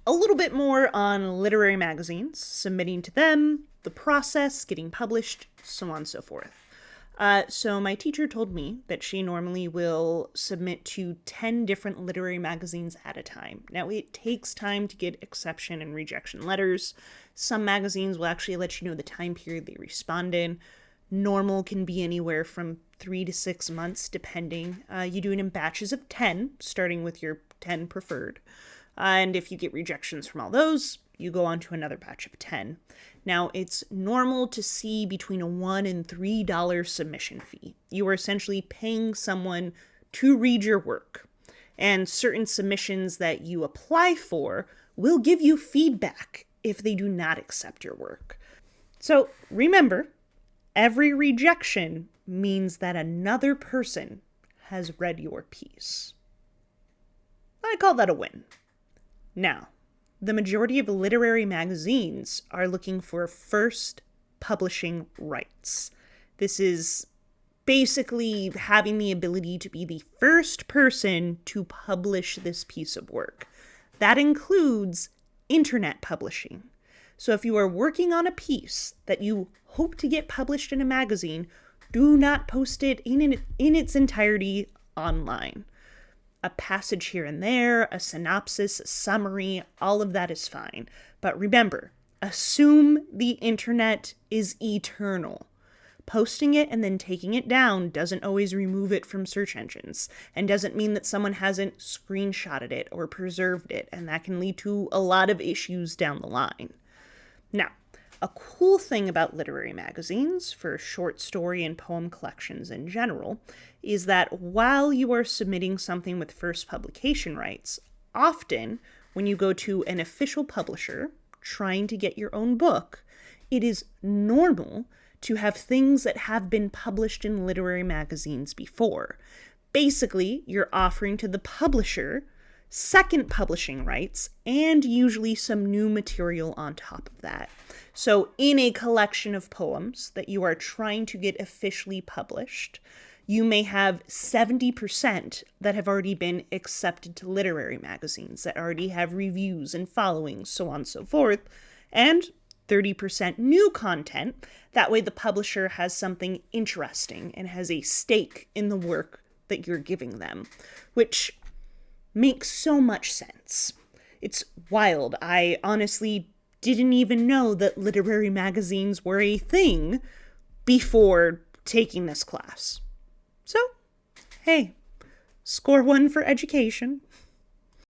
a little bit more on literary magazines, submitting to them, the process, getting published, so on and so forth. So my teacher told me that she normally will submit to 10 different literary magazines at a time. Now, it takes time to get exception and rejection letters. Some magazines will actually let you know the time period they respond in. Normal can be anywhere from 3 to 6 months, depending. You do it in batches of 10, starting with your 10 preferred. And if you get rejections from all those, you go on to another batch of 10. Now, it's normal to see between a $1 and $3 submission fee. You are essentially paying someone to read your work. And certain submissions that you apply for will give you feedback if they do not accept your work. So remember, every rejection means that another person has read your piece. I call that a win. Now, the majority of literary magazines are looking for first publishing rights. This is basically having the ability to be the first person to publish this piece of work. That includes internet publishing. So if you are working on a piece that you hope to get published in a magazine, do not post it in its entirety online. A passage here and there, a synopsis, a summary, all of that is fine. But remember, assume the internet is eternal. Posting it and then taking it down doesn't always remove it from search engines, and doesn't mean that someone hasn't screenshotted it or preserved it, and that can lead to a lot of issues down the line. Now, a cool thing about literary magazines, for short story and poem collections in general, is that while you are submitting something with first publication rights, often when you go to an official publisher trying to get your own book, it is normal to have things that have been published in literary magazines before. Basically, you're offering to the publisher second publishing rights and usually some new material on top of that. So in a collection of poems that you are trying to get officially published, you may have 70% that have already been accepted to literary magazines, that already have reviews and followings, so on and so forth, and 30% new content. That way the publisher has something interesting and has a stake in the work that you're giving them, which makes so much sense. It's wild. I honestly didn't even know that literary magazines were a thing before taking this class. So, hey, score 1 for education.